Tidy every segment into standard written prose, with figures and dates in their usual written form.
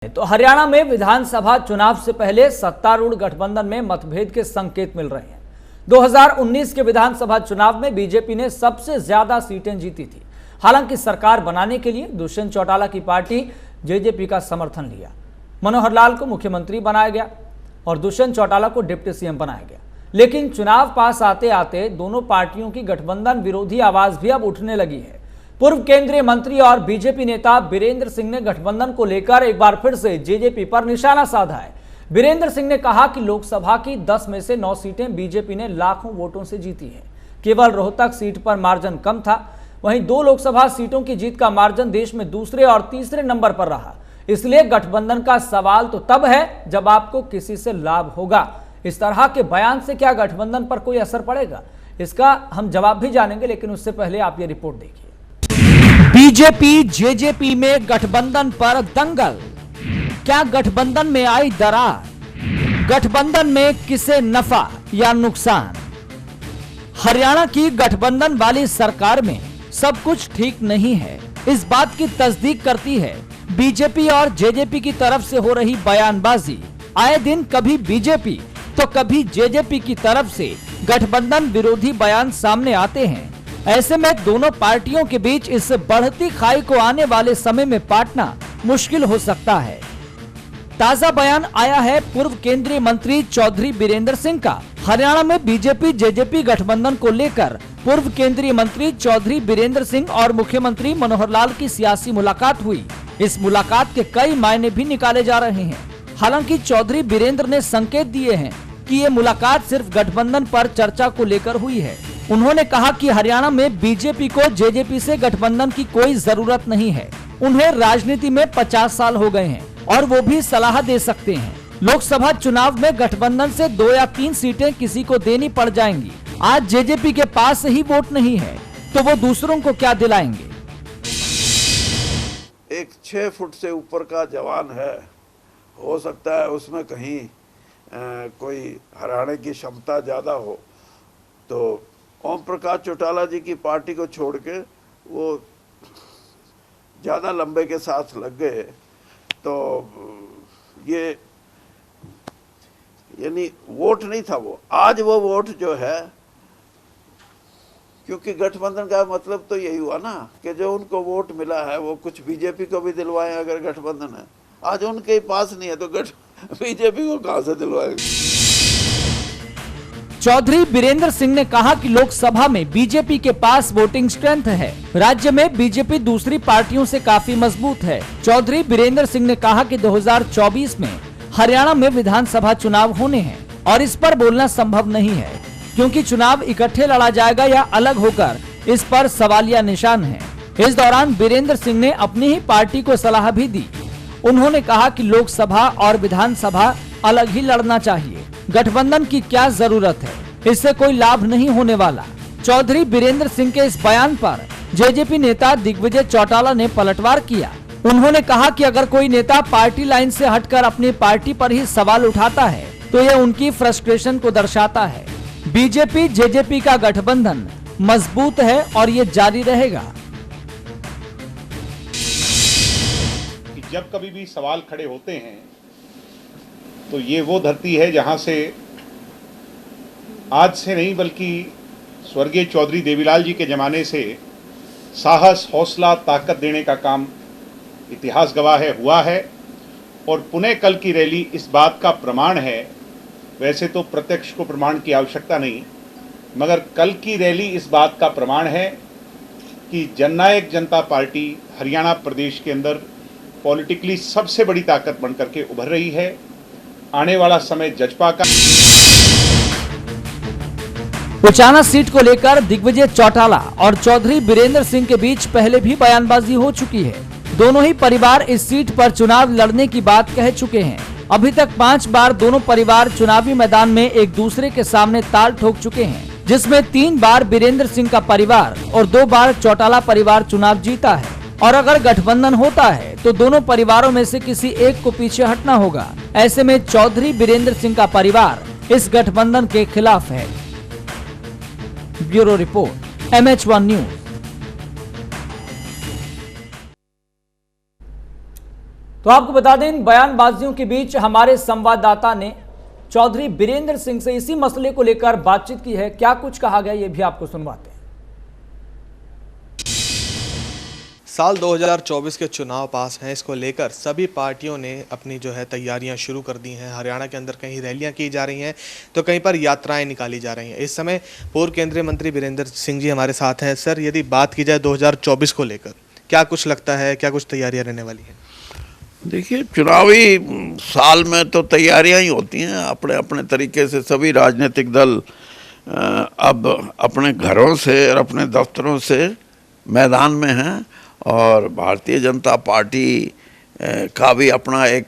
तो हरियाणा में विधानसभा चुनाव से पहले सत्तारूढ़ गठबंधन में मतभेद के संकेत मिल रहे हैं। 2019 के विधानसभा चुनाव में बीजेपी ने सबसे ज्यादा सीटें जीती थी। हालांकि सरकार बनाने के लिए दुष्यंत चौटाला की पार्टी जेजेपी का समर्थन लिया। मनोहर लाल को मुख्यमंत्री बनाया गया और दुष्यंत चौटाला को डिप्टी सीएम बनाया गया। लेकिन चुनाव पास आते आते दोनों पार्टियों की गठबंधन विरोधी आवाज भी अब उठने लगी है। पूर्व केंद्रीय मंत्री और बीजेपी नेता बीरेंद्र सिंह ने गठबंधन को लेकर एक बार फिर से जेजेपी पर निशाना साधा है। बीरेंद्र सिंह ने कहा कि लोकसभा की 10 में से 9 सीटें बीजेपी ने लाखों वोटों से जीती है। केवल रोहतक सीट पर मार्जिन कम था। वहीं 2 लोकसभा सीटों की जीत का मार्जिन देश में दूसरे और तीसरे नंबर पर रहा। इसलिए गठबंधन का सवाल तो तब है जब आपको किसी से लाभ होगा। इस तरह के बयान से क्या गठबंधन पर कोई असर पड़ेगा, इसका हम जवाब भी जानेंगे, लेकिन उससे पहले आप ये रिपोर्ट देखिए। बीजेपी जेजेपी में गठबंधन पर दंगल, क्या गठबंधन में आई दरार? गठबंधन में किसे नफा या नुकसान? हरियाणा की गठबंधन वाली सरकार में सब कुछ ठीक नहीं है, इस बात की तस्दीक करती है बीजेपी और जेजेपी की तरफ से हो रही बयानबाजी। आए दिन कभी बीजेपी तो कभी जेजेपी की तरफ से गठबंधन विरोधी बयान सामने आते हैं। ऐसे में दोनों पार्टियों के बीच इस बढ़ती खाई को आने वाले समय में पाटना मुश्किल हो सकता है। ताजा बयान आया है पूर्व केंद्रीय मंत्री चौधरी बीरेंद्र सिंह का। हरियाणा में बीजेपी जेजेपी गठबंधन को लेकर पूर्व केंद्रीय मंत्री चौधरी बीरेंद्र सिंह और मुख्यमंत्री मनोहर लाल की सियासी मुलाकात हुई। इस मुलाकात के कई मायने भी निकाले जा रहे हैं। हालांकि चौधरी बीरेंद्र ने संकेत दिए हैं कि ये मुलाकात सिर्फ गठबंधन पर चर्चा को लेकर हुई है। उन्होंने कहा कि हरियाणा में बीजेपी को जेजेपी से गठबंधन की कोई जरूरत नहीं है। उन्हें राजनीति में 50 साल हो गए हैं और वो भी सलाह दे सकते हैं। लोकसभा चुनाव में गठबंधन से 2 या 3 सीटें किसी को देनी पड़ जाएंगी। आज जेजेपी के पास ही वोट नहीं है तो वो दूसरों को क्या दिलाएंगे? एक 6 फुट से ऊपर का जवान है, हो सकता है उसमें कहीं कोई हराने की क्षमता ज्यादा हो, तो ओम प्रकाश चौटाला जी की पार्टी को छोड़ के वो ज़्यादा लंबे के साथ लग गए, तो ये यानी वोट नहीं था वो। आज वो वोट जो है, क्योंकि गठबंधन का मतलब तो यही हुआ ना कि जो उनको वोट मिला है वो कुछ बीजेपी को भी दिलवाएं। अगर गठबंधन है, आज उनके पास नहीं है तो बीजेपी को कहां से दिलवाएंगे? चौधरी बीरेंद्र सिंह ने कहा कि लोकसभा में बीजेपी के पास वोटिंग स्ट्रेंथ है। राज्य में बीजेपी दूसरी पार्टियों से काफी मजबूत है। चौधरी बीरेंद्र सिंह ने कहा कि 2024 में हरियाणा में विधानसभा चुनाव होने हैं और इस पर बोलना संभव नहीं है, क्योंकि चुनाव इकट्ठे लड़ा जाएगा या अलग होकर, इस पर सवालिया निशान है। इस दौरान बीरेंद्र सिंह ने अपनी ही पार्टी को सलाह भी दी। उन्होंने कहा कि लोकसभा और विधानसभा अलग ही लड़ना चाहिए। गठबंधन की क्या जरूरत है, इससे कोई लाभ नहीं होने वाला। चौधरी बीरेंद्र सिंह के इस बयान पर जेजेपी नेता दिग्विजय चौटाला ने पलटवार किया। उन्होंने कहा कि अगर कोई नेता पार्टी लाइन से हटकर अपनी पार्टी पर ही सवाल उठाता है तो यह उनकी फ्रस्ट्रेशन को दर्शाता है। बीजेपी जेजेपी का गठबंधन मजबूत है और ये जारी रहेगा। जब कभी भी सवाल खड़े होते हैं तो ये वो धरती है जहां से आज से नहीं बल्कि स्वर्गीय चौधरी देवीलाल जी के ज़माने से साहस, हौसला, ताकत देने का काम इतिहास गवाह है, हुआ है। और पुणे कल की रैली इस बात का प्रमाण है। वैसे तो प्रत्यक्ष को प्रमाण की आवश्यकता नहीं, मगर कल की रैली इस बात का प्रमाण है कि जननायक जनता पार्टी हरियाणा प्रदेश के अंदर पॉलिटिकली सबसे बड़ी ताकत बनकर के उभर रही है। आने वाला समय जजपा का। उचाना सीट को लेकर दिग्विजय चौटाला और चौधरी बीरेंद्र सिंह के बीच पहले भी बयानबाजी हो चुकी है। दोनों ही परिवार इस सीट पर चुनाव लड़ने की बात कह चुके हैं। अभी तक 5 बार दोनों परिवार चुनावी मैदान में एक दूसरे के सामने ताल ठोक चुके हैं, जिसमें 3 बार बीरेंद्र सिंह का परिवार और 2 बार चौटाला परिवार चुनाव जीता है। और अगर गठबंधन होता है तो दोनों परिवारों में से किसी एक को पीछे हटना होगा। ऐसे में चौधरी बीरेंद्र सिंह का परिवार इस गठबंधन के खिलाफ है। Bureau report, MH1 news. तो आपको बता दें, इन बयानबाजियों के बीच हमारे संवाददाता ने चौधरी बीरेंद्र सिंह से इसी मसले को लेकर बातचीत की है। क्या कुछ कहा गया ये भी आपको सुनवाते हैं। साल 2024 के चुनाव पास हैं, इसको लेकर सभी पार्टियों ने अपनी जो है तैयारियां शुरू कर दी हैं। हरियाणा के अंदर कहीं रैलियां की जा रही हैं तो कहीं पर यात्राएं निकाली जा रही हैं। इस समय पूर्व केंद्रीय मंत्री बीरेंद्र सिंह जी हमारे साथ हैं। सर, यदि बात की जाए 2024 को लेकर, क्या कुछ लगता है, क्या कुछ तैयारियां रहने वाली हैं? देखिए, चुनावी साल में तो तैयारियां ही होती हैं अपने अपने तरीके से। सभी राजनीतिक दल अब अपने घरों से और अपने दफ्तरों से मैदान में हैं और भारतीय जनता पार्टी का भी अपना एक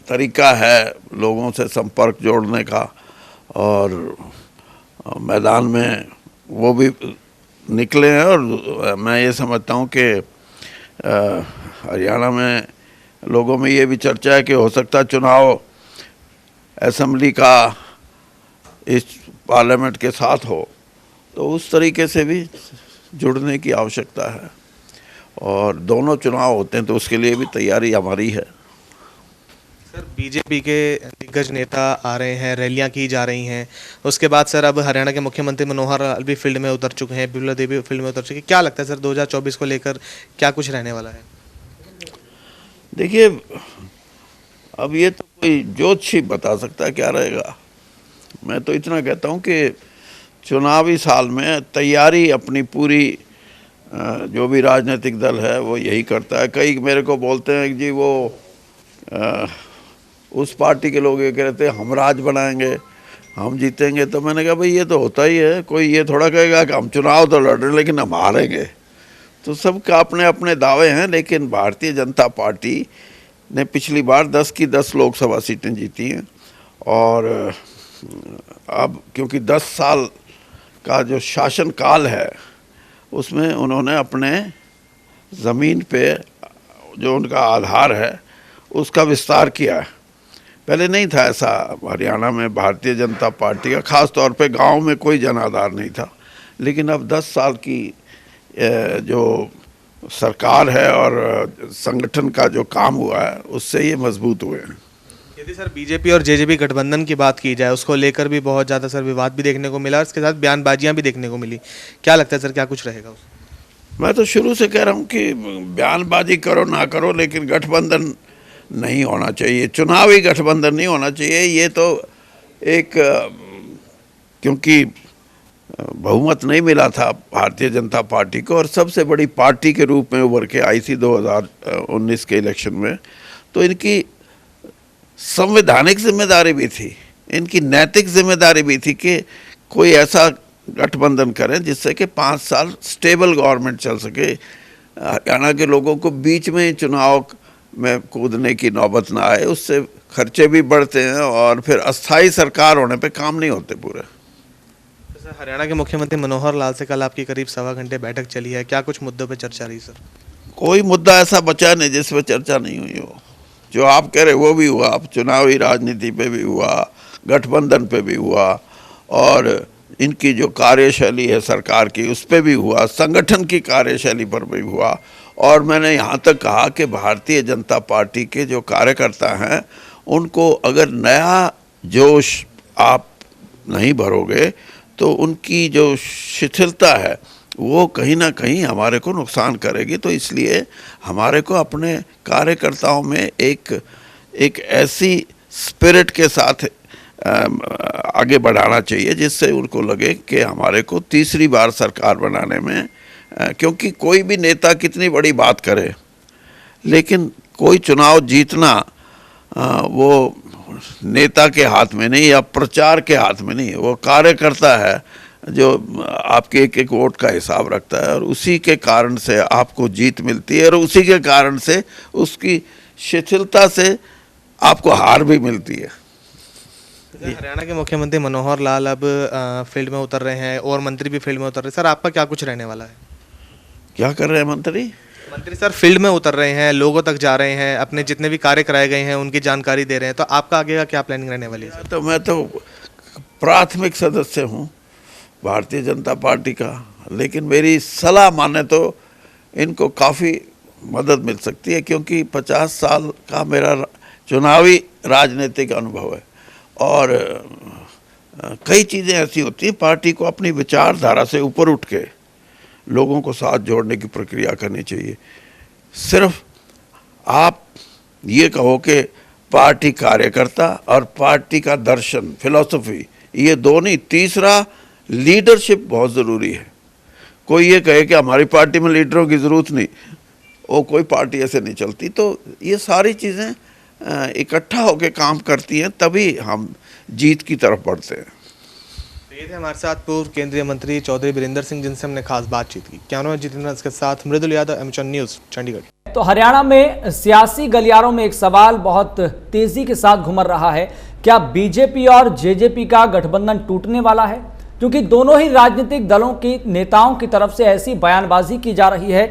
तरीका है लोगों से संपर्क जोड़ने का, और मैदान में वो भी निकले हैं। और मैं ये समझता हूँ कि हरियाणा में लोगों में ये भी चर्चा है कि हो सकता है चुनाव असेंबली का इस पार्लियामेंट के साथ हो, तो उस तरीके से भी जुड़ने की आवश्यकता है। और दोनों चुनाव होते हैं तो उसके लिए भी तैयारी हमारी है। सर, बीजेपी के दिग्गज नेता आ रहे हैं, रैलियां की जा रही हैं। उसके बाद सर अब हरियाणा के मुख्यमंत्री मनोहर लाल भी फील्ड में उतर चुके हैं, बिमला देवी फील्ड में उतर चुके हैं। क्या लगता है सर 2024 को लेकर क्या कुछ रहने वाला है? देखिए, अब ये तो कोई ज्योतिषी बता सकता है क्या रहेगा। मैं तो इतना कहता हूँ कि चुनावी साल में तैयारी अपनी पूरी जो भी राजनीतिक दल है वो यही करता है। कई मेरे को बोलते हैं कि जी वो उस पार्टी के लोग ये कहते हैं हम राज बनाएंगे, हम जीतेंगे। तो मैंने कहा भाई ये तो होता ही है, कोई ये थोड़ा कहेगा कि हम चुनाव तो लड़ रहे हैं लेकिन हम हारेंगे। तो सबका अपने अपने दावे हैं, लेकिन भारतीय जनता पार्टी ने पिछली बार 10 की 10 लोकसभा सीटें जीती हैं। और अब क्योंकि 10 साल का जो शासन काल है उसमें उन्होंने अपने ज़मीन पे जो उनका आधार है उसका विस्तार किया है। पहले नहीं था ऐसा हरियाणा में भारतीय जनता पार्टी का, ख़ास तौर पे गांव में कोई जन आधार नहीं था। लेकिन अब 10 साल की जो सरकार है और संगठन का जो काम हुआ है उससे ये मजबूत हुए हैं। यदि सर बीजेपी और जेजेपी गठबंधन की बात की जाए, उसको लेकर भी बहुत ज़्यादा सर विवाद भी देखने को मिला, इसके साथ बयानबाजियां भी देखने को मिली। क्या लगता है सर क्या कुछ रहेगा उसमें? मैं तो शुरू से कह रहा हूँ कि बयानबाजी करो ना करो, लेकिन गठबंधन नहीं होना चाहिए, चुनावी गठबंधन नहीं होना चाहिए। ये तो एक क्योंकि बहुमत नहीं मिला था भारतीय जनता पार्टी को और सबसे बड़ी पार्टी के रूप में उभर के आई थी 2019 के इलेक्शन में, तो इनकी संवैधानिक जिम्मेदारी भी थी, इनकी नैतिक जिम्मेदारी भी थी कि कोई ऐसा गठबंधन करें जिससे कि 5 साल स्टेबल गवर्नमेंट चल सके। हरियाणा के लोगों को बीच में चुनाव में कूदने की नौबत ना आए, उससे खर्चे भी बढ़ते हैं और फिर अस्थाई सरकार होने पे काम नहीं होते पूरे। तो सर हरियाणा के मुख्यमंत्री मनोहर लाल से कल आपकी करीब 1.25 घंटे बैठक चली है, क्या कुछ मुद्दों पर चर्चा रही सर? कोई मुद्दा ऐसा बचा नहीं जिस पर चर्चा नहीं हुई हो। जो आप कह रहे वो भी हुआ, चुनावी राजनीति पे भी हुआ, गठबंधन पे भी हुआ, और इनकी जो कार्यशैली है सरकार की उस पर भी हुआ, संगठन की कार्यशैली पर भी हुआ। और मैंने यहाँ तक कहा कि भारतीय जनता पार्टी के जो कार्यकर्ता हैं उनको अगर नया जोश आप नहीं भरोगे तो उनकी जो शिथिलता है वो कहीं ना कहीं हमारे को नुकसान करेगी। तो इसलिए हमारे को अपने कार्यकर्ताओं में एक ऐसी स्पिरिट के साथ आगे बढ़ाना चाहिए जिससे उनको लगे कि हमारे को तीसरी बार सरकार बनाने में, क्योंकि कोई भी नेता कितनी बड़ी बात करे लेकिन कोई चुनाव जीतना वो नेता के हाथ में नहीं या प्रचार के हाथ में नहीं, वो कार्यकर्ता है जो आपके एक एक वोट का हिसाब रखता है और उसी के कारण से आपको जीत मिलती है और उसी के कारण से उसकी शिथिलता से आपको हार भी मिलती है। हरियाणा के मुख्यमंत्री मनोहर लाल अब फील्ड में उतर रहे हैं और मंत्री भी फील्ड में उतर रहे हैं। सर आपका क्या कुछ रहने वाला है? क्या कर रहे हैं मंत्री? मंत्री सर फील्ड में उतर रहे हैं, लोगों तक जा रहे हैं, अपने जितने भी कार्य कराए गए हैं उनकी जानकारी दे रहे हैं, तो आपका आगे का क्या प्लानिंग रहने वाली है? तो मैं तो प्राथमिक सदस्य हूँ भारतीय जनता पार्टी का, लेकिन मेरी सलाह माने तो इनको काफ़ी मदद मिल सकती है, क्योंकि 50 साल का मेरा चुनावी राजनीतिक अनुभव है और कई चीज़ें ऐसी होती हैं, पार्टी को अपनी विचारधारा से ऊपर उठ के लोगों को साथ जोड़ने की प्रक्रिया करनी चाहिए। सिर्फ आप ये कहो कि पार्टी कार्यकर्ता और पार्टी का दर्शन, फिलॉसफी, ये दो नहीं, तीसरा लीडरशिप बहुत ज़रूरी है। कोई ये कहे कि हमारी पार्टी में लीडरों की ज़रूरत नहीं, वो कोई पार्टी ऐसे नहीं चलती। तो ये सारी चीज़ें इकट्ठा होकर काम करती हैं, तभी हम जीत की तरफ बढ़ते हैं। ये थे हमारे साथ पूर्व केंद्रीय मंत्री चौधरी वीरेंद्र सिंह, जिनसे हमने खास बातचीत की। कैमरा मैन जितेंद्र के साथ मृदुल यादव, एमएचएन न्यूज़, चंडीगढ़। तो हरियाणा में सियासी गलियारों में एक सवाल बहुत तेजी के साथ घुमर रहा है, क्या बीजेपी और जेजेपी का गठबंधन टूटने वाला है? क्योंकि दोनों ही राजनीतिक दलों की नेताओं की तरफ से ऐसी बयानबाजी की जा रही है,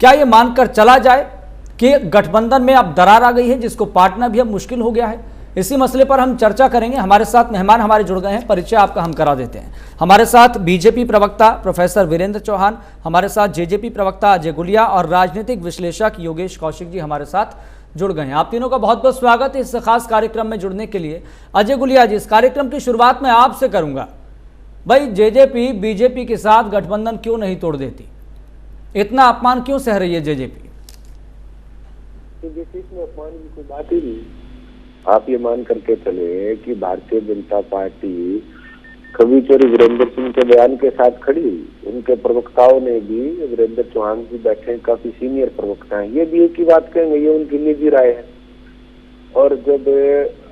क्या ये मानकर चला जाए कि गठबंधन में अब दरार आ गई है, जिसको पाटना भी अब मुश्किल हो गया है? इसी मसले पर हम चर्चा करेंगे। हमारे साथ मेहमान हमारे जुड़ गए हैं, परिचय आपका हम करा देते हैं। हमारे साथ बीजेपी प्रवक्ता प्रोफेसर वीरेंद्र चौहान, हमारे साथ जेजेपी प्रवक्ता अजय गुलिया और राजनीतिक विश्लेषक योगेश कौशिक जी हमारे साथ जुड़ गए हैं। आप तीनों का बहुत बहुत स्वागत है इस खास कार्यक्रम में जुड़ने के लिए। अजय गुलिया जी, इस कार्यक्रम की शुरुआत मैं आपसे करूंगा। भाई, जेजेपी बीजेपी के साथ गठबंधन क्यों नहीं तोड़ देती? इतना अपमान क्यों सह रही है जेजेपी? इसमें अपमान की कोई बात ही नहीं। आप ये मान करके चले कि भारतीय जनता पार्टी कवि चौधरी वीरेंद्र सिंह के बयान के साथ खड़ी हुई। उनके प्रवक्ताओं ने भी, वीरेंद्र चौहान जी बैठे हैं, काफी सीनियर प्रवक्ता हैं, ये भी एक ही बात कहेंगे, ये उनकी निजी राय है। और जब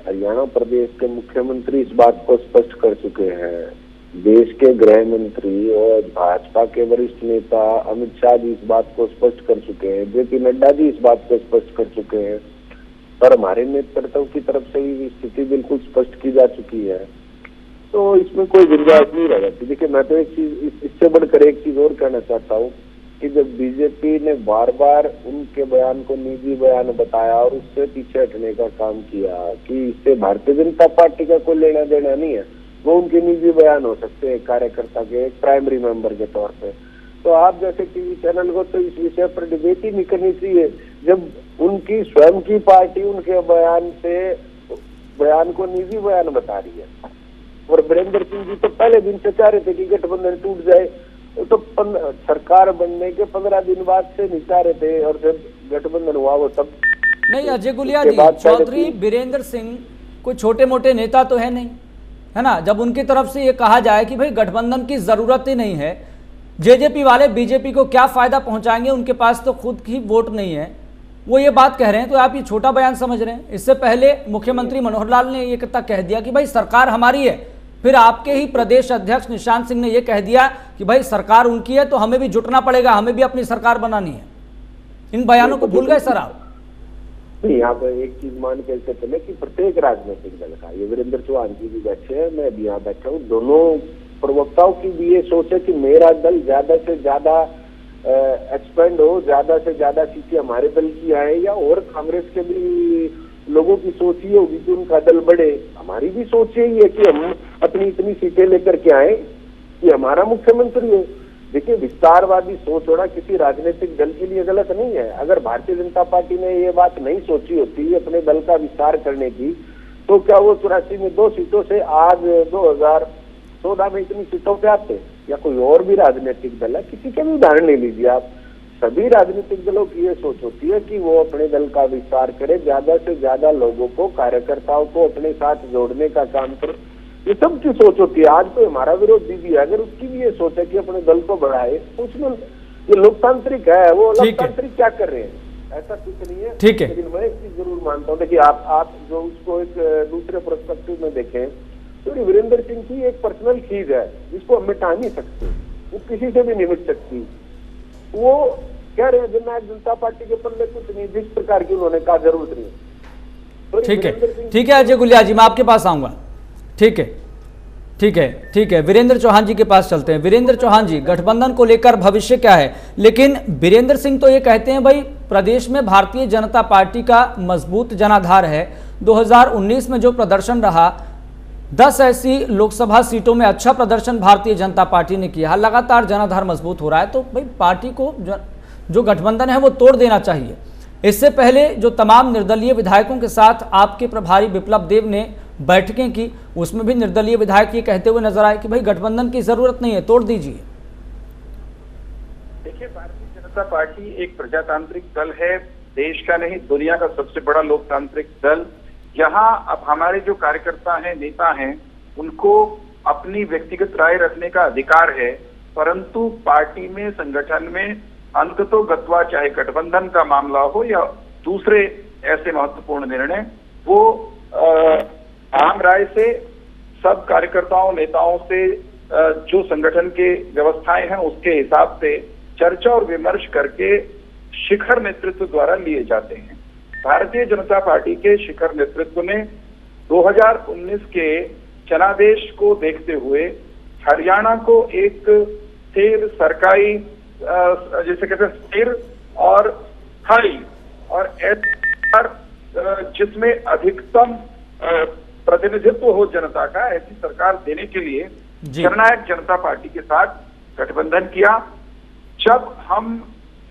हरियाणा प्रदेश के मुख्यमंत्री इस बात को स्पष्ट कर चुके हैं, देश के गृह मंत्री और भाजपा के वरिष्ठ नेता अमित शाह जी इस बात को स्पष्ट कर चुके हैं, जेपी नड्डा जी इस बात को स्पष्ट कर चुके हैं, पर हमारे नेतृत्व की तरफ से भी स्थिति बिल्कुल स्पष्ट की जा चुकी है, तो इसमें कोई गुंजाइश नहीं रह जाती। देखिए, मैं तो एक चीज, इससे बढ़कर एक चीज और कहना चाहता हूँ कि जब बीजेपी ने बार बार उनके बयान को निजी बयान बताया और उससे पीछे हटने का काम किया कि इससे भारतीय जनता पार्टी का कोई लेना देना नहीं है, वो उनके निजी बयान हो सकते हैं कार्यकर्ता के एक प्राइमरी मेंबर के तौर पे, तो आप जैसे टीवी चैनल को तो इस विषय पर डिबेट ही नहीं करनी चाहिए। जब उनकी स्वयं की पार्टी उनके बयान को निजी बयान बता रही है, और वीरेंद्र सिंह जी तो पहले दिन से चाह रहे थे कि गठबंधन टूट जाए, तो सरकार बनने के 15 दिन बाद से नहीं चाह रहे थे, और जब गठबंधन हुआ वो तब नहीं। अजय गुलिया जी, चौधरी वीरेंद्र सिंह कोई छोटे मोटे नेता तो है नहीं, है ना? जब उनकी तरफ से ये कहा जाए कि भाई गठबंधन की जरूरत ही नहीं है, जेजेपी वाले बीजेपी को क्या फायदा पहुंचाएंगे, उनके पास तो खुद की वोट नहीं है, वो ये बात कह रहे हैं, तो आप ये छोटा बयान समझ रहे हैं? इससे पहले मुख्यमंत्री मनोहर लाल ने ये कह दिया कि भाई सरकार हमारी है, फिर आपके ही प्रदेश अध्यक्ष निशांत सिंह ने यह कह दिया कि भाई सरकार उनकी है तो हमें भी जुटना पड़ेगा, हमें भी अपनी सरकार बनानी है। इन बयानों को भूल गए सर आप? यहाँ पर एक चीज मान के चले कि प्रत्येक राजनीतिक दल का, ये वीरेंद्र चौहान जी भी बैठे हैं, मैं भी यहाँ बैठा हूँ, दोनों प्रवक्ताओं की भी ये सोच है कि मेरा दल ज्यादा से ज्यादा एक्सपेंड हो, ज्यादा से ज्यादा सीटें हमारे दल की आए, या और कांग्रेस के भी लोगों की सोच ये होगी कि उनका दल बढ़े। हमारी भी सोच यही है कि हम अपनी इतनी सीटें लेकर के आए कि हमारा मुख्यमंत्री हो। देखिए, विस्तारवादी सोच होना किसी राजनीतिक दल के लिए गलत नहीं है। अगर भारतीय जनता पार्टी ने ये बात नहीं सोची होती अपने दल का विस्तार करने की, तो क्या वो 84 में 2 सीटों से आज 2014 में इतनी सीटों पे आते? या कोई और भी राजनीतिक दल है, किसी के भी उदाहरण ले लीजिए आप, सभी राजनीतिक दलों की ये सोच होती है कि वो अपने दल का विस्तार करे, ज्यादा से ज्यादा लोगों को, कार्यकर्ताओं को अपने साथ जोड़ने का काम करे, ये सब की सोच होती है। आज तो हमारा विरोधी भी है, अगर उसकी भी ये सोच है कि अपने दल को बढ़ाए, तो उसमें ये लोकतांत्रिक है, वो लोकतांत्रिक क्या कर रहे हैं, ऐसा कुछ नहीं है। ठीक है, लेकिन मैं एक चीज जरूर मानता हूँ, देखिए आप जो उसको एक दूसरे पर्सपेक्टिव में देखें, तो वीरेंद्र सिंह की एक पर्सनल चीज है जिसको हम मिटा नहीं सकते, वो किसी से भी नहीं मिट सकती। वो कह रहे हैं जननायक जनता पार्टी के पल्ले कुछ नहीं, जिस प्रकार की उन्होंने कहा जरूरत नहीं। तो ठीक है अजय गुलिया जी, मैं आपके पास आऊंगा। ठीक है, वीरेंद्र चौहान जी के पास चलते हैं। वीरेंद्र चौहान जी, गठबंधन को लेकर भविष्य क्या है? लेकिन वीरेंद्र सिंह तो ये कहते हैं भाई प्रदेश में भारतीय जनता पार्टी का मजबूत जनाधार है। 2019 में जो प्रदर्शन रहा, 10 ऐसी लोकसभा सीटों में अच्छा प्रदर्शन भारतीय जनता पार्टी ने किया, लगातार जनाधार मजबूत हो रहा है, तो भाई पार्टी को जो गठबंधन है वो तोड़ देना चाहिए। इससे पहले जो तमाम निर्दलीय विधायकों के साथ आपके प्रभारी विप्लव देव ने बैठकें की, उसमें भी निर्दलीय विधायक ये कहते हुए नजर आए कि भाई गठबंधन की जरूरत नहीं है, तोड़ दीजिए। देखिए, भारतीय जनता पार्टी एक प्रजातांत्रिक दल है, देश का नहीं दुनिया का सबसे बड़ा लोकतांत्रिक दल। यहाँ अब हमारे जो कार्यकर्ता हैं, नेता हैं, उनको अपनी व्यक्तिगत राय रखने का अधिकार है, परंतु पार्टी में, संगठन में अंततोगत्वा चाहे गठबंधन का मामला हो या दूसरे ऐसे महत्वपूर्ण निर्णय, वो आम राय से सब कार्यकर्ताओं, नेताओं से जो संगठन के व्यवस्थाएं हैं उसके हिसाब से चर्चा और विमर्श करके शिखर नेतृत्व द्वारा लिए जाते हैं। भारतीय जनता पार्टी के शिखर नेतृत्व ने 2019 के जनादेश को देखते हुए हरियाणा को एक स्थिर सरकारी, जैसे कहते हैं स्थिर और स्थायी और जिसमें अधिकतम प्रतिनिधित्व हो जनता का, ऐसी सरकार देने के लिए जननायक जनता पार्टी के साथ गठबंधन किया। जब हम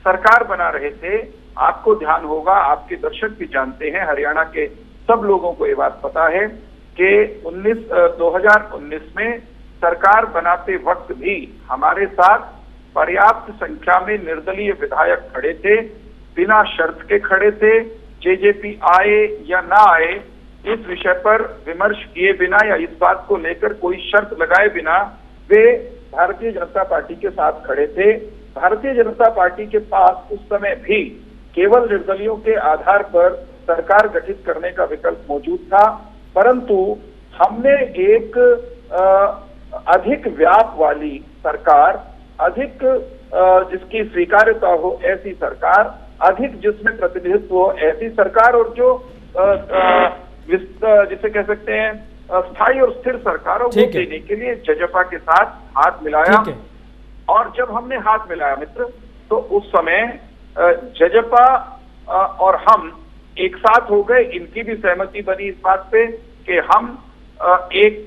सरकार बना रहे थे, आपको ध्यान होगा, आपके दर्शक भी जानते हैं, हरियाणा के सब लोगों को ये बात पता है कि 2019 में सरकार बनाते वक्त भी हमारे साथ पर्याप्त संख्या में निर्दलीय विधायक खड़े थे, बिना शर्त के खड़े थे। जेजेपी आए या ना आए इस विषय पर विमर्श किए बिना या इस बात को लेकर कोई शर्त लगाए बिना वे भारतीय जनता पार्टी के साथ खड़े थे। भारतीय जनता पार्टी के पास उस समय भी केवल निर्दलियों के आधार पर सरकार गठित करने का विकल्प मौजूद था, परंतु हमने एक अधिक व्याप वाली सरकार, अधिक जिसकी स्वीकार्यता हो ऐसी सरकार, अधिक जिसमें प्रतिनिधित्व हो ऐसी सरकार और जो जिसे कह सकते हैं स्थायी और स्थिर सरकार वो देने के लिए जजपा के साथ हाथ मिलाया। और जब हमने हाथ मिलाया मित्र, तो उस समय जजपा और हम एक साथ हो गए। इनकी भी सहमति बनी इस बात पे कि हम एक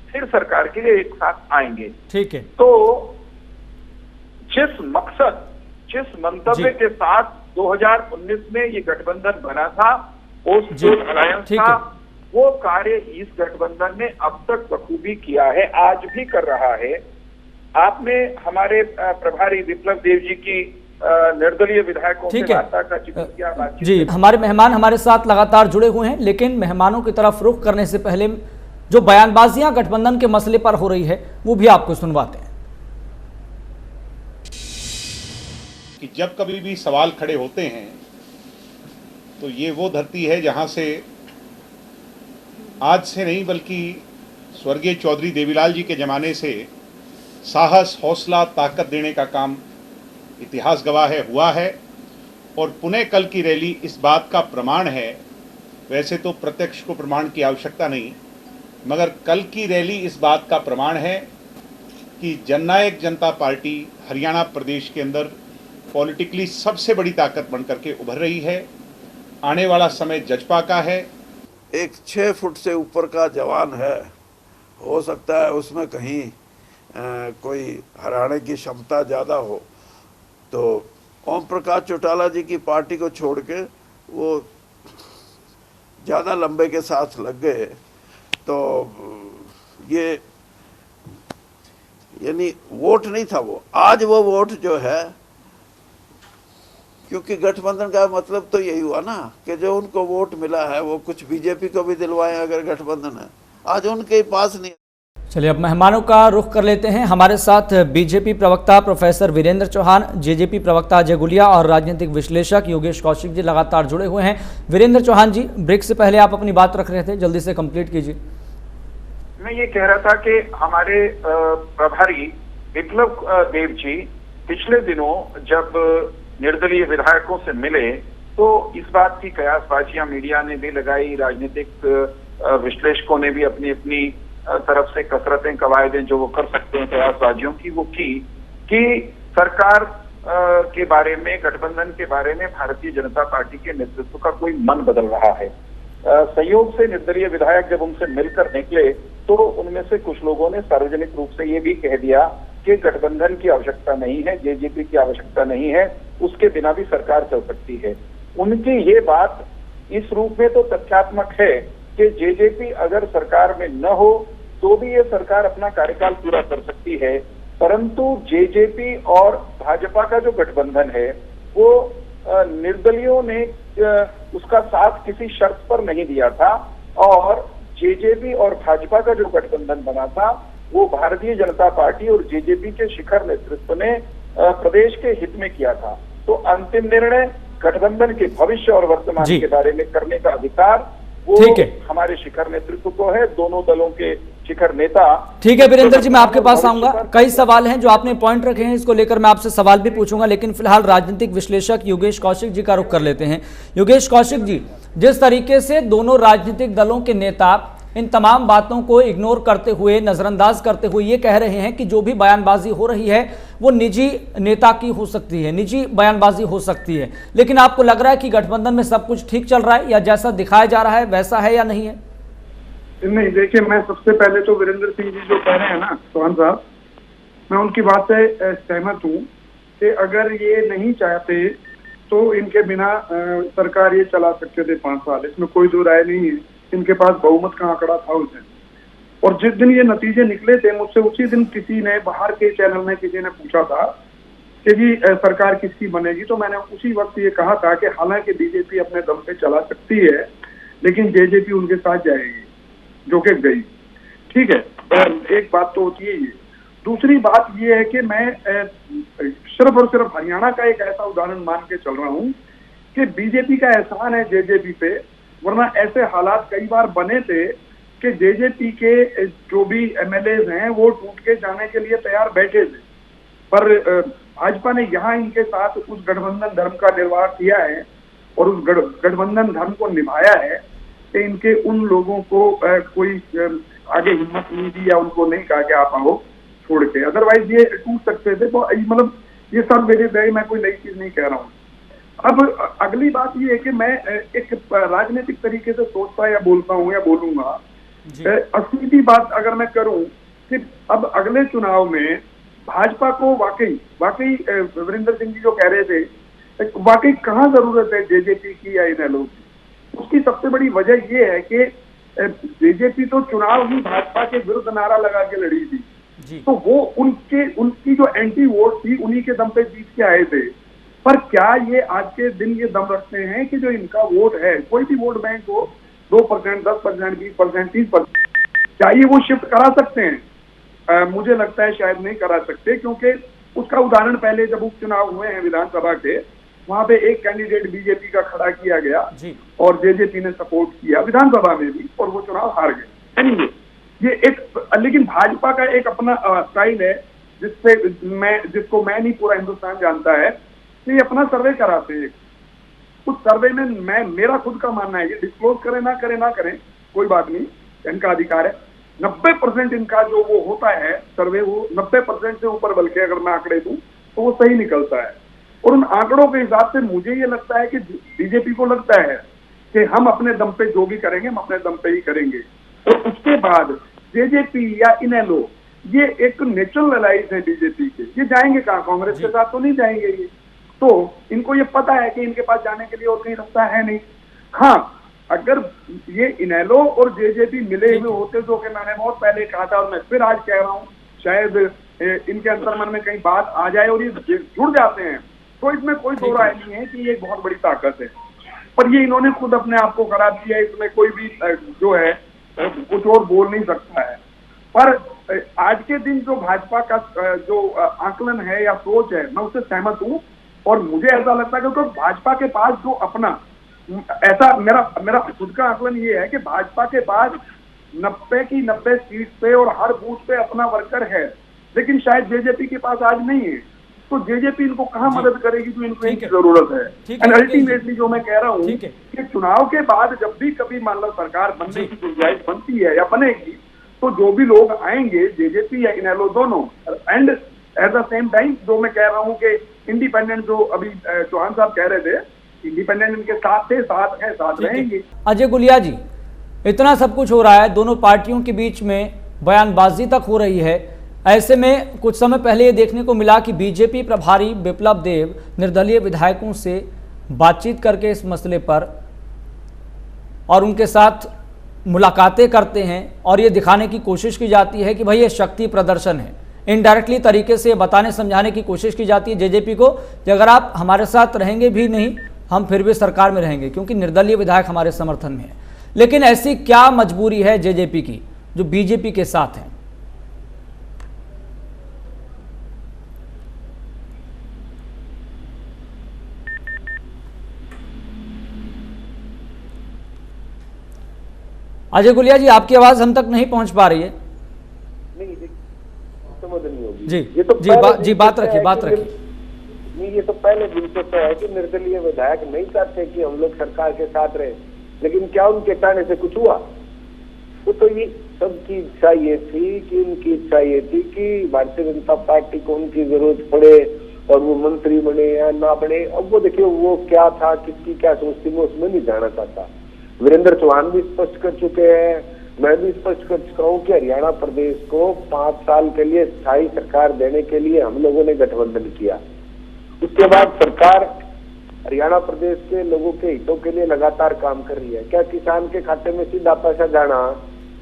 स्थिर सरकार के लिए एक साथ आएंगे। ठीक है। तो जिस मकसद, जिस मंतव्य के साथ 2019 में ये गठबंधन बना था, पोस्ट पोल अलायंस था, वो कार्य इस गठबंधन ने अब तक बखूबी किया है, आज भी कर रहा है। आपने हमारे प्रभारी विप्लव देव जी की निर्दलीय विधायकों से वार्ता का जिक्र किया। जी, हमारे मेहमान हमारे साथ लगातार जुड़े हुए हैं, लेकिन मेहमानों की तरफ रुख करने से पहले जो बयानबाजियां गठबंधन के मसले पर हो रही है वो भी आपको सुनवाते हैं। कि जब कभी भी सवाल खड़े होते हैं तो ये वो धरती है जहां से आज से नहीं बल्कि स्वर्गीय चौधरी देवीलाल जी के ज़माने से साहस, हौसला, ताकत देने का काम इतिहास गवाह है, हुआ है। और पुणे कल की रैली इस बात का प्रमाण है। वैसे तो प्रत्यक्ष को प्रमाण की आवश्यकता नहीं, मगर कल की रैली इस बात का प्रमाण है कि जननायक जनता पार्टी हरियाणा प्रदेश के अंदर पॉलिटिकली सबसे बड़ी ताकत बनकर के उभर रही है। आने वाला समय जजपा का है। एक 6 फुट से ऊपर का जवान है, हो सकता है उसमें कहीं कोई हराने की क्षमता ज़्यादा हो, तो ओम प्रकाश चौटाला जी की पार्टी को छोड़ के वो ज़्यादा लंबे के साथ लग गए। तो ये यानी वोट नहीं था वो, आज वो वोट जो है, क्योंकि गठबंधन का मतलब तो यही हुआ ना कि जो उनको वोट मिला है वो कुछ बीजेपी को भी दिलवाएं अगर गठबंधन है, आज उनके पास नहीं। चलिए अब मेहमानों का रुख कर लेते हैं। हमारे साथ बीजेपी प्रवक्ता प्रोफेसर वीरेंद्र चौहान, जेजेपी प्रवक्ता अजय गुलिया और राजनीतिक विश्लेषक योगेश कौशिक जी लगातार जुड़े हुए हैं। वीरेंद्र चौहान जी, ब्रेक से पहले आप अपनी बात रख रहे थे, जल्दी से कंप्लीट कीजिए। मैं ये कह रहा था कि हमारे प्रभारी विप्लव देव जी पिछले दिनों जब निर्दलीय विधायकों से मिले तो इस बात की कयासबाजियां मीडिया ने भी लगाई, राजनीतिक विश्लेषकों ने भी अपनी अपनी तरफ से कसरतें, कवायदें जो वो कर सकते हैं कयासबाजियों की, वो की कि सरकार के बारे में, गठबंधन के बारे में भारतीय जनता पार्टी के नेतृत्व का कोई मन बदल रहा है। संयोग से निर्दलीय विधायक जब उनसे मिलकर निकले तो उनमें से कुछ लोगों ने सार्वजनिक रूप से ये भी कह दिया कि गठबंधन की आवश्यकता नहीं है, जेजेपी की आवश्यकता नहीं है, उसके बिना भी सरकार चल सकती है। उनकी ये बात इस रूप में तो तथ्यात्मक है कि जेजेपी अगर सरकार में न हो तो भी ये सरकार अपना कार्यकाल पूरा कर सकती है, परंतु जेजेपी और भाजपा का जो गठबंधन है वो निर्दलियों ने उसका साथ किसी शर्त पर नहीं दिया था, और जेजेपी और भाजपा का जो गठबंधन बना था वो भारतीय जनता पार्टी और जेजेपी के शिखर नेतृत्व ने प्रदेश के हित में किया था। तो अंतिम निर्णय गठबंधन के भविष्य और वर्तमान के बारे में करने का अधिकार वो हमारे शिखर नेतृत्व को है, दोनों दलों के शिखर नेता। ठीक है वीरेंद्र जी, मैं आपके पास आऊंगा। कई सवाल हैं जो आपने पॉइंट रखे हैं, इसको लेकर मैं आपसे सवाल भी पूछूंगा, लेकिन फिलहाल राजनीतिक विश्लेषक योगेश कौशिक जी का रुख कर लेते हैं। योगेश कौशिक जी, जिस तरीके से दोनों राजनीतिक दलों के नेता इन तमाम बातों को इग्नोर करते हुए, नजरअंदाज करते हुए ये कह रहे हैं कि जो भी बयानबाजी हो रही है वो निजी नेता की हो सकती है, निजी बयानबाजी हो सकती है, लेकिन आपको लग रहा है कि गठबंधन में सब कुछ ठीक चल रहा है, या जैसा दिखाया जा रहा है वैसा है या नहीं है? नहीं, देखिए, मैं सबसे पहले तो वीरेंद्र सिंह जी जो कह रहे हैं ना चौहान साहब, मैं उनकी बात से सहमत हूँ कि अगर ये नहीं चाहते तो इनके बिना सरकार ये चला सकते थे 5 साल, इसमें कोई दो राय नहीं है। इनके पास बहुमत का आंकड़ा था उस दिन, और जिस दिन ये नतीजे निकले थे मुझसे उसी दिन किसी ने बाहर के चैनल में किसी ने पूछा था कि जी सरकार किसकी बनेगी, तो मैंने उसी वक्त ये कहा था कि हालांकि बीजेपी अपने दम पे चला सकती है लेकिन जेजेपी उनके साथ जाएगी, जो कि गई। ठीक है, एक बात तो होती है ये। दूसरी बात ये है कि मैं सिर्फ और सिर्फ हरियाणा का एक ऐसा उदाहरण मान के चल रहा हूँ कि बीजेपी का एहसान है जेजेपी पे, वरना ऐसे हालात कई बार बने थे कि जेजेपी के जो भी एमएलए हैं वो टूट के जाने के लिए तैयार बैठे थे, पर भाजपा ने यहाँ इनके साथ उस गठबंधन धर्म का निर्वाह किया है और उस गठबंधन धर्म को निभाया है कि इनके उन लोगों को कोई आगे हिम्मत नहीं दी या उनको नहीं कहा कि आप आओ छोड़ के, अदरवाइज ये टूट सकते थे। तो मतलब ये सब मेरे मैं कोई नई चीज नहीं कह रहा हूँ। अब अगली बात ये है कि मैं एक राजनीतिक तरीके से सोचता या बोलता हूँ या बोलूंगा, असली बात अगर मैं करूं कि अब अगले चुनाव में भाजपा को वाकई वीरेंद्र सिंह जी जो कह रहे थे, वाकई कहाँ जरूरत है जेजेपी की या इनेलो की। उसकी सबसे बड़ी वजह ये है कि जेजेपी तो चुनाव ही भाजपा के विरुद्ध नारा लगा के लड़ी थी, तो वो उनकी जो एंटी वोट थी उन्हीं के दम पे जीत के आए थे। पर क्या ये आज के दिन ये दम रखते हैं कि जो इनका वोट है, कोई भी वोट बैंक हो, 2%, 10%, 20%, 30%, क्या ये वो शिफ्ट करा सकते हैं? मुझे लगता है शायद नहीं करा सकते, क्योंकि उसका उदाहरण पहले जब उपचुनाव हुए हैं विधानसभा के, वहां पे एक कैंडिडेट बीजेपी का खड़ा किया गया और जेजेपी ने सपोर्ट किया विधानसभा में भी, और वो चुनाव हार गए। एनीवे, ये एक, लेकिन भाजपा का एक अपना स्टाइल है जिसको मैं नहीं पूरा हिंदुस्तान जानता है, ये अपना सर्वे कराते हैं। उस सर्वे में मेरा खुद का मानना है, ये डिस्क्लोज करें ना करें कोई बात नहीं, इनका अधिकार है। 90% इनका जो वो होता है सर्वे, वो 90% से ऊपर, बल्कि अगर मैं आंकड़े दूं तो वो सही निकलता है। और उन आंकड़ों के हिसाब से मुझे ये लगता है कि बीजेपी को लगता है कि हम अपने दम पे जो भी करेंगे हम अपने दम पे ही करेंगे, और उसके बाद जेजेपी या इनेलो ये एक नेचुरल अलाइज है बीजेपी के, ये जाएंगे कहाँ? कांग्रेस के साथ तो नहीं जाएंगे ये, तो इनको ये पता है कि इनके पास जाने के लिए और कहीं रास्ता है नहीं। हाँ, अगर ये इनेलो और जेजेपी मिले हुए होते, जो कि मैंने बहुत पहले कहा था और मैं फिर आज कह रहा हूँ, शायद इनके अंतर्मन में कहीं बात आ जाए और ये जुड़ जाते हैं, तो इसमें कोई दो राय नहीं है कि ये एक बहुत बड़ी ताकत है। पर ये इन्होंने खुद अपने आप को खराब किया, इसमें कोई भी जो है कुछ और बोल नहीं सकता है। पर आज के दिन जो भाजपा का जो आकलन है या सोच है, मैं उससे सहमत हूँ, और मुझे ऐसा लगता है कि भाजपा के पास जो अपना, ऐसा मेरा खुद का आकलन ये है कि भाजपा के पास 90 की 90 सीट पे और हर बूथ पे अपना वर्कर है, लेकिन शायद जेजेपी के पास आज नहीं है। तो जेजेपी इनको कहाँ मदद करेगी जो इनको इनकी जरूरत है। एंड अल्टीमेटली जो मैं कह रहा हूँ कि चुनाव के बाद जब भी कभी मान लो सरकार बनने की गुंजाइश बनती है या बनेगी, तो जो भी लोग आएंगे जेजेपी या इनेलो दोनों, and at the same time जो मैं कह रहा हूँ कि इंडिपेंडेंट, जो अभी चौहान साहब कह रहे थे, इंडिपेंडेंट इनके साथ थे, साथ रहेंगे। अजय गुलिया जी, इतना सब कुछ हो रहा है, दोनों पार्टियों के बीच में बयानबाजी तक हो रही है, ऐसे में कुछ समय पहले ये देखने को मिला कि बीजेपी प्रभारी बिप्लब देव निर्दलीय विधायकों से बातचीत करके इस मसले पर और उनके साथ मुलाकातें करते हैं और ये दिखाने की कोशिश की जाती है कि भाई ये शक्ति प्रदर्शन है। इनडायरेक्टली तरीके से बताने समझाने की कोशिश की जाती है जेजेपी को कि अगर आप हमारे साथ रहेंगे भी नहीं, हम फिर भी सरकार में रहेंगे, क्योंकि निर्दलीय विधायक हमारे समर्थन में है। लेकिन ऐसी क्या मजबूरी है जेजेपी की जो बीजेपी के साथ है? अजय गुलिया जी, आपकी आवाज हम तक नहीं पहुंच पा रही है। नहीं, समझ नहीं होगी जी ये तो बात रखिए। नहीं, ये तो पहले दिन से तय है कि निर्दलीय विधायक नहीं चाहते कि हम लोग सरकार के साथ रहे, लेकिन क्या उनके चाहने से कुछ हुआ? वो तो ये सबकी इच्छा ये थी कि उनकी इच्छा ये थी कि भारतीय जनता पार्टी को उनकी जरूरत पड़े और वो मंत्री बने या ना बने। अब वो देखिए वो क्या था, किसकी क्या सोच थी, मैं उसमें नहीं जाना चाहता। वीरेंद्र चौहान भी स्पष्ट कर चुके हैं, मैं भी स्पष्ट कर चुका हूँ कि हरियाणा प्रदेश को 5 साल के लिए स्थायी सरकार देने के लिए हम लोगों ने गठबंधन किया। उसके बाद सरकार हरियाणा प्रदेश के लोगों के हितों के लिए लगातार काम कर रही है। क्या किसान के खाते में सीधा पैसा जाना,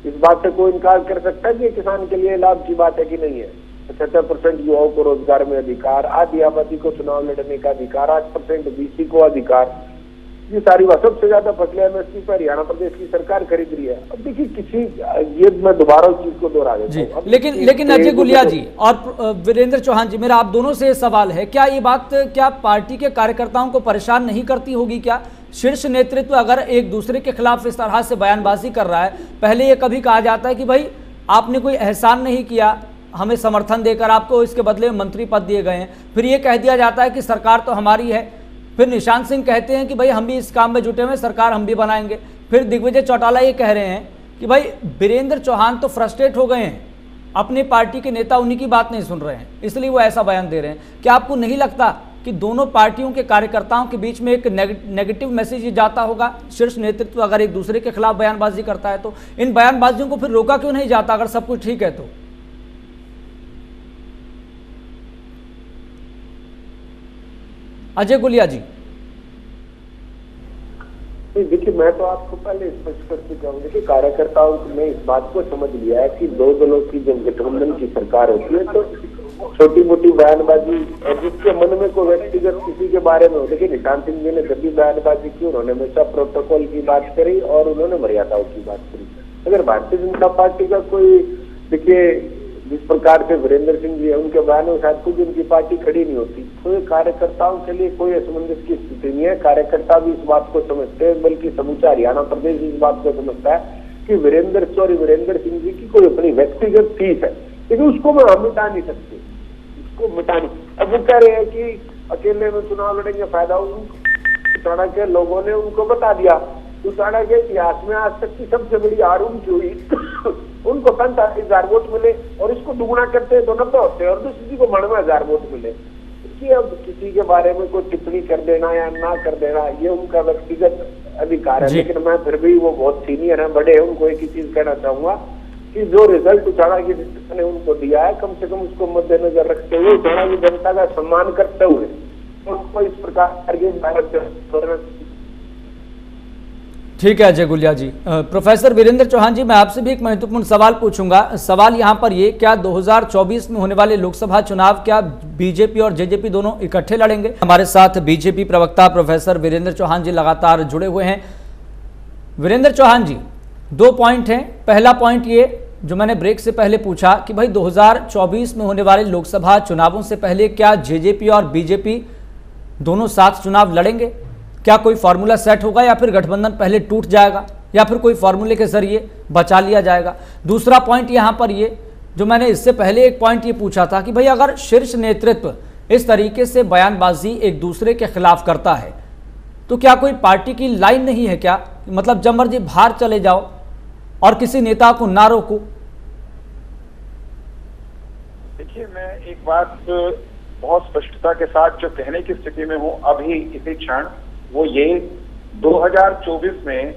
इस बात से कोई इनकार कर सकता है कि किसान के लिए लाभ की बात है कि नहीं है? 75% युवाओं को रोजगार में अधिकार, आधी आबादी को चुनाव लड़ने का अधिकार, 8% बीसी को अधिकार, ये सारी बात। सबसे ज्यादा फसलें एमएसपी पर हरियाणा प्रदेश की सरकार खरीद रही है। अब देखिए ये मैं दोबारा उस चीज को दोहरा देता हूं। लेकिन अजय गुलिया जी और वीरेंद्र चौहान जी, मेरा आप दोनों से सवाल है, क्या ये बात क्या पार्टी के कार्यकर्ताओं को परेशान नहीं करती होगी? क्या शीर्ष नेतृत्व अगर एक दूसरे के खिलाफ इस तरह से बयानबाजी कर रहा है, पहले ये कभी कहा जाता है कि भाई आपने कोई एहसान नहीं किया हमें समर्थन देकर, आपको इसके बदले में मंत्री पद दिए गए हैं, फिर ये कह दिया जाता है कि सरकार तो हमारी है, फिर निशांत सिंह कहते हैं कि भाई हम भी इस काम में जुटे हुए, सरकार हम भी बनाएंगे, फिर दिग्विजय चौटाला ये कह रहे हैं कि भाई वीरेंद्र चौहान तो फ्रस्ट्रेट हो गए हैं, अपनी पार्टी के नेता उन्हीं की बात नहीं सुन रहे हैं, इसलिए वो ऐसा बयान दे रहे हैं। क्या आपको नहीं लगता कि दोनों पार्टियों के कार्यकर्ताओं के बीच में एक नेगेटिव मैसेज जाता होगा? शीर्ष नेतृत्व अगर एक दूसरे के खिलाफ बयानबाजी करता है तो इन बयानबाजियों को फिर रोका क्यों नहीं जाता अगर सब कुछ ठीक है तो? अजय गुलिया जी। देखिए मैं तो आपको पहले स्पष्ट कर चुका हूँ। देखिए कार्यकर्ताओं ने इस बात को समझ लिया है कि दो दलों की जब गठबंधन की सरकार होती है तो छोटी मोटी बयानबाजी और जिसके मन में कोई व्यक्तिगत किसी के बारे में हो। देखिए निशांत सिंह जी ने जब भी बयानबाजी की उन्होंने हमेशा प्रोटोकॉल की बात करी और उन्होंने मर्यादाओं की बात करी। अगर भारतीय जनता पार्टी का कोई, देखिए जिस प्रकार से वीरेंद्र सिंह जी है उनके बयानों के साथ कुछ उनकी पार्टी खड़ी नहीं होती, तो ये कार्यकर्ताओं के लिए कोई असमंजस की स्थिति नहीं है। कार्यकर्ता भी इस बात को समझते हैं, बल्कि समूचा हरियाणा प्रदेश इस बात को समझता है कि वीरेंद्र सिंह जी की कोई अपनी व्यक्तिगत फीस है, लेकिन उसको हम मिटा नहीं सकते, उसको मिटा नहीं। अब वो कह रहे हैं कि अकेले में चुनाव लड़ेंगे, फायदा उठाना के लोगों ने उनको बता दिया। उसाड़ा के इतिहास में आज तक की सबसे बड़ी हार उनकी हुई, उनको 45,000 वोट मिले और इसको दुगुना करते तो 90 होते और दूसरी को 92,000 वोट मिले। कि अब किसी के बारे में कोई टिप्पणी कर देना या ना कर देना ये उनका व्यक्तिगत अधिकार है, लेकिन मैं फिर भी वो बहुत सीनियर है, बड़े हैं, उनको एक ही चीज कहना चाहूंगा कि जो रिजल्ट उचाड़ा की ने उनको दिया है कम से कम उसको मद्देनजर रखते हुए, उचाड़ा की जनता का सम्मान करते हुए उनको इस प्रकार के। ठीक है अजय गुलिया जी। प्रोफेसर वीरेंद्र चौहान जी, मैं आपसे भी एक महत्वपूर्ण सवाल पूछूंगा। सवाल यहां पर ये, क्या 2024 में होने वाले लोकसभा चुनाव क्या बीजेपी और जेजेपी दोनों इकट्ठे लड़ेंगे? हमारे साथ बीजेपी प्रवक्ता प्रोफेसर वीरेंद्र चौहान जी लगातार जुड़े हुए हैं। वीरेंद्र चौहान जी, 2 पॉइंट हैं। पहला पॉइंट ये जो मैंने ब्रेक से पहले पूछा कि भाई 2024 में होने वाले लोकसभा चुनावों से पहले क्या जेजेपी और बीजेपी दोनों साथ चुनाव लड़ेंगे? क्या कोई फार्मूला सेट होगा या फिर गठबंधन पहले टूट जाएगा या फिर कोई फार्मूले के जरिए बचा लिया जाएगा? दूसरा पॉइंट यहां पर ये जो मैंने इससे पहले एक पॉइंट ये पूछा था कि भाई अगर शीर्ष नेतृत्व इस तरीके से बयानबाजी एक दूसरे के खिलाफ करता है तो क्या कोई पार्टी की लाइन नहीं है क्या? मतलब जब मर्जी बाहर चले जाओ और किसी नेता को ना रोको। देखिए मैं एक बात बहुत स्पष्टता के साथ जो कहने की स्थिति में हूं अभी इसी क्षण, वो ये 2024 में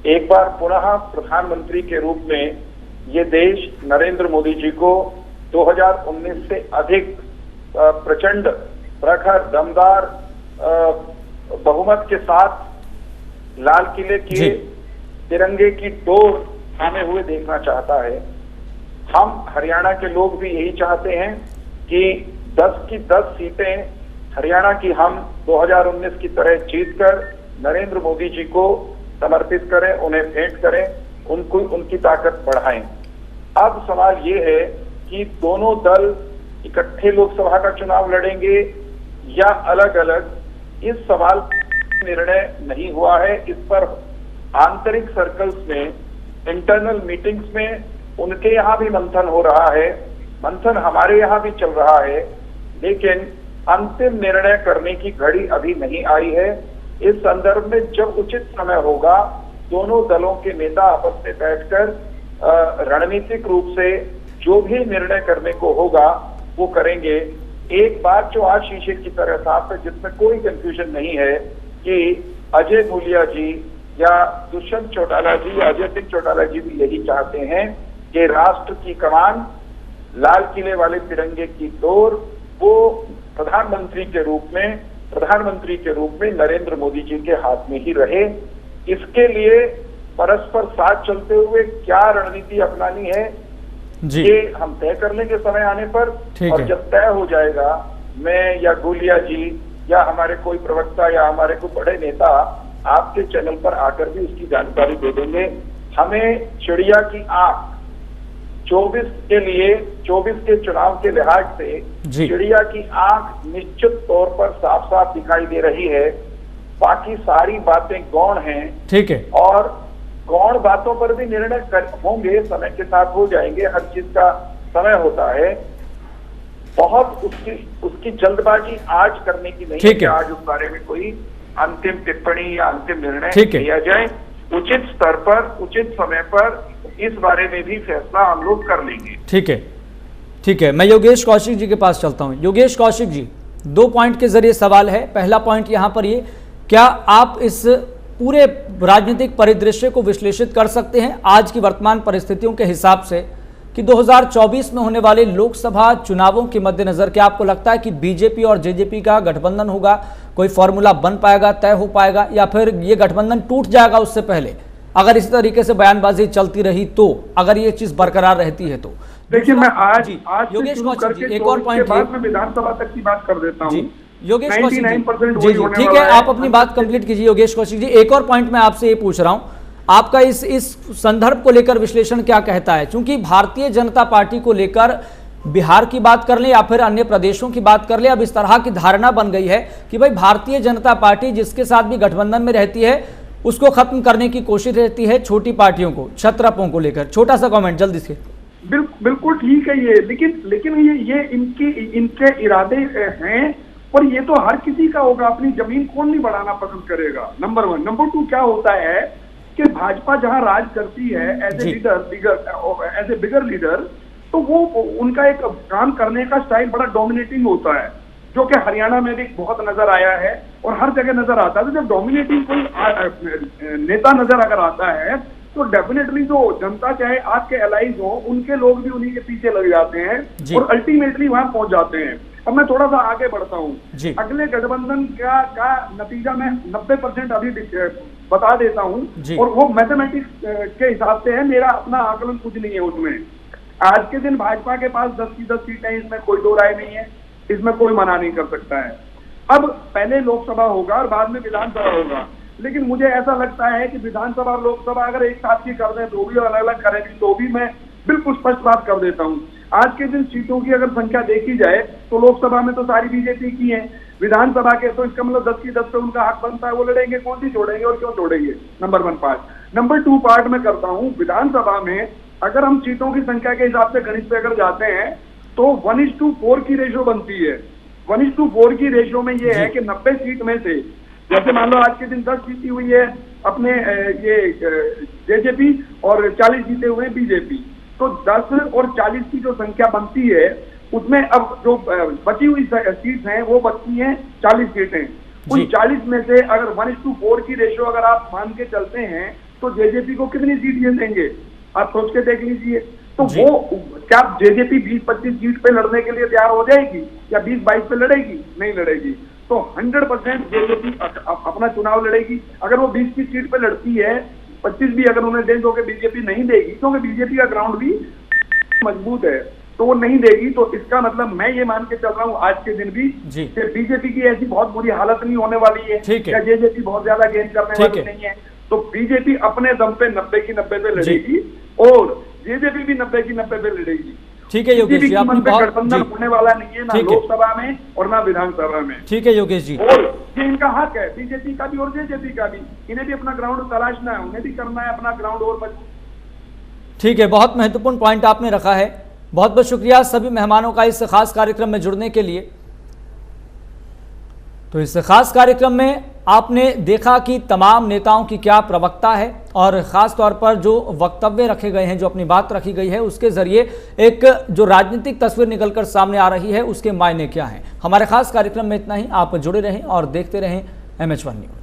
एक बार पुनः प्रधानमंत्री के रूप में ये देश नरेंद्र मोदी जी को 2019 से अधिक प्रचंड, प्रखर, दमदार बहुमत के साथ लाल किले के तिरंगे की डोर थामे हुए देखना चाहता है। हम हरियाणा के लोग भी यही चाहते हैं कि 10 की 10 सीटें हरियाणा की हम 2019 की तरह जीतकर नरेंद्र मोदी जी को समर्पित करें, उन्हें भेंट करें, उनको उनकी ताकत बढ़ाएं। अब सवाल ये है कि दोनों दल इकट्ठे लोकसभा का चुनाव लड़ेंगे या अलग अलग, इस सवाल पर निर्णय नहीं हुआ है। इस पर आंतरिक सर्कल्स में, इंटरनल मीटिंग्स में उनके यहाँ भी मंथन हो रहा है, मंथन हमारे यहाँ भी चल रहा है, लेकिन अंतिम निर्णय करने की घड़ी अभी नहीं आई है। इस संदर्भ में जब उचित समय होगा, दोनों दलों के नेता आपस में बैठकर रणनीतिक रूप से जो भी निर्णय करने को होगा वो करेंगे। एक बात जो आज शीशे की तरह साफ है, जिसमें कोई कंफ्यूजन नहीं है कि अजय गुलिया जी या दुष्यंत चौटाला जी, अजय सिंह चौटाला जी भी यही चाहते हैं कि राष्ट्र की कमान, लाल किले वाले तिरंगे की डोर वो प्रधानमंत्री के रूप में नरेंद्र मोदी जी के हाथ में ही रहे। इसके लिए परस्पर साथ चलते हुए क्या रणनीति अपनानी है जी, ये हम तय कर लेंगे समय आने पर। और जब तय हो जाएगा, मैं या गुलिया जी या हमारे कोई प्रवक्ता या हमारे कोई बड़े नेता आपके चैनल पर आकर भी उसकी जानकारी दे देंगे। हमें चिड़िया की आंख 24 के चुनाव के लिहाज से चिड़िया की आंख निश्चित तौर पर साफ साफ दिखाई दे रही है। बाकी सारी बातें गौण हैं, ठीक है, और गौण बातों पर भी निर्णय होंगे, समय के साथ हो जाएंगे। हर चीज का समय होता है। बहुत उसकी जल्दबाजी आज करने की नहीं है कि आज उस बारे में कोई अंतिम टिप्पणी या अंतिम निर्णय लिया जाए। उचित स्तर पर, उचित समय पर इस बारे में भी फैसला हम लोग कर लेंगे। ठीक है। मैं योगेश कौशिक जी के पास चलता हूं। योगेश कौशिक जी, 2 पॉइंट के जरिए सवाल है। पहला पॉइंट यहां पर ये, क्या आप इस पूरे राजनीतिक परिदृश्य को विश्लेषित कर सकते हैं आज की वर्तमान परिस्थितियों के हिसाब से कि 2024 में होने वाले लोकसभा चुनावों के मद्देनजर क्या आपको लगता है कि बीजेपी और जेजेपी का गठबंधन होगा, कोई फॉर्मूला बन पाएगा, तय हो पाएगा, या फिर ये गठबंधन टूट जाएगा उससे पहले, अगर इसी तरीके से बयानबाजी चलती रही तो, अगर ये चीज बरकरार रहती है तो? देखिए, मैं आज योगेश कौशिक जी एक और पॉइंट मैं विधानसभा तक की बात कर देता हूँ। योगेश कौशिक जी, ठीक है, आप अपनी बात कंप्लीट कीजिए। योगेश कौशिक जी, एक और पॉइंट मैं आपसे ये पूछ रहा हूं, आपका इस संदर्भ को लेकर विश्लेषण क्या कहता है? क्योंकि भारतीय जनता पार्टी को लेकर बिहार की बात कर ले या फिर अन्य प्रदेशों की बात कर ले, अब इस तरह की धारणा बन गई है कि भाई भारतीय जनता पार्टी जिसके साथ भी गठबंधन में रहती है उसको खत्म करने की कोशिश रहती है, छोटी पार्टियों को, क्षत्रपों को लेकर। छोटा सा कमेंट जल्दी से। बिल्कुल ठीक है ये, लेकिन ये इनके इरादे हैं, और ये तो हर किसी का होगा। अपनी जमीन कौन नहीं बढ़ाना पसंद करेगा, नंबर 1। नंबर 2 क्या होता है कि भाजपा जहां राज करती है एज ए बिगर लीडर, तो वो उनका एक काम करने का स्टाइल बड़ा डोमिनेटिंग होता है, जो कि हरियाणा में भी बहुत नजर आया है और हर जगह नजर आता है। तो जब डोमिनेटिंग कोई नेता नजर अगर आता है तो डेफिनेटली जो जनता, चाहे आपके एलाइज हो, उनके लोग भी उन्हीं के पीछे लग जाते हैं और अल्टीमेटली वहां पहुंच जाते हैं। अब मैं थोड़ा सा आगे बढ़ता हूं। अगले गठबंधन का नतीजा मैं 90% अभी बता देता हूं, और वो मैथमेटिक्स के हिसाब से है, मेरा अपना आकलन कुछ नहीं है उसमें। आज के दिन भाजपा के पास 10 की 10 सीटें, इसमें कोई दो राय नहीं है, इसमें कोई मना नहीं कर सकता है। अब पहले लोकसभा होगा और बाद में विधानसभा होगा, लेकिन मुझे ऐसा लगता है कि विधानसभा और लोकसभा अगर एक साथ की कर दें तो भी, और अलग अलग करें तो भी, मैं बिल्कुल स्पष्ट बात कर देता हूं। आज के दिन सीटों की अगर संख्या देखी जाए तो लोकसभा में तो सारी बीजेपी की है, विधानसभा के तो इसका मतलब 10 की 10 पे उनका हक बनता है, वो लड़ेंगे। कौन सी छोड़ेंगे और क्यों छोड़ेंगे? Number 1 part. नंबर 2 पार्ट में करता हूं, विधानसभा में अगर हम सीटों की संख्या के हिसाब से गणित पे अगर जाते हैं तो 1:4 की रेशो बनती है। 1:4 की रेशो में ये है कि 90 सीट में से, जैसे मान लो आज के दिन 10 जीती हुई है अपने ये जेजेपी और 40 जीते हुए बीजेपी, तो 10 और 40 की जो संख्या बनती है उसमें अब जो बची हुई सीट हैं वो बचती हैं 40 सीटें। उन 40 में से अगर 1:4 की रेशो अगर आप मान के चलते हैं तो जेजेपी को कितनी सीट ये देंगे, आप सोच के देख लीजिए। तो तो वो क्या जेजेपी 20-25 सीट पे लड़ने के लिए तैयार हो जाएगी या 20-22 पे लड़ेगी? नहीं लड़ेगी। तो 100% जेजेपी अपना चुनाव लड़ेगी। अगर वो 20 की सीट पे लड़ती है, 25 भी अगर उन्हें दे दो कि बीजेपी नहीं देगी, क्योंकि बीजेपी का ग्राउंड भी मजबूत है, तो वो नहीं देगी। तो इसका मतलब मैं ये मान के चल रहा हूँ आज के दिन भी कि बीजेपी की ऐसी बहुत बुरी हालत नहीं होने वाली है या जेजेपी बहुत ज्यादा गेन करने वाली नहीं है। तो बीजेपी अपने दम पे 90 की 90 पे लड़ेगी और जेजेपी भी 90 की 90 पे लड़ेगी। ठीक है योगेश जी, आपने बहुत गठबंधन होने वाला नहीं है, ना लोकसभा में और ना विधानसभा में। ठीक है योगेश जी, और ये इनका हक है, बीजेपी का भी और जेजेपी का भी। इन्हें भी अपना ग्राउंड तलाशना है, उन्हें भी करना है अपना ग्राउंड और मजबूत। ठीक है, बहुत महत्वपूर्ण पॉइंट आपने रखा है। बहुत बहुत शुक्रिया सभी मेहमानों का इस खास कार्यक्रम में जुड़ने के लिए। तो इस खास कार्यक्रम में आपने देखा कि तमाम नेताओं की क्या प्रवक्ता है और ख़ास तौर पर जो वक्तव्य रखे गए हैं, जो अपनी बात रखी गई है, उसके ज़रिए एक जो राजनीतिक तस्वीर निकलकर सामने आ रही है उसके मायने क्या हैं। हमारे खास कार्यक्रम में इतना ही। आप जुड़े रहें और देखते रहें MH1 न्यूज़।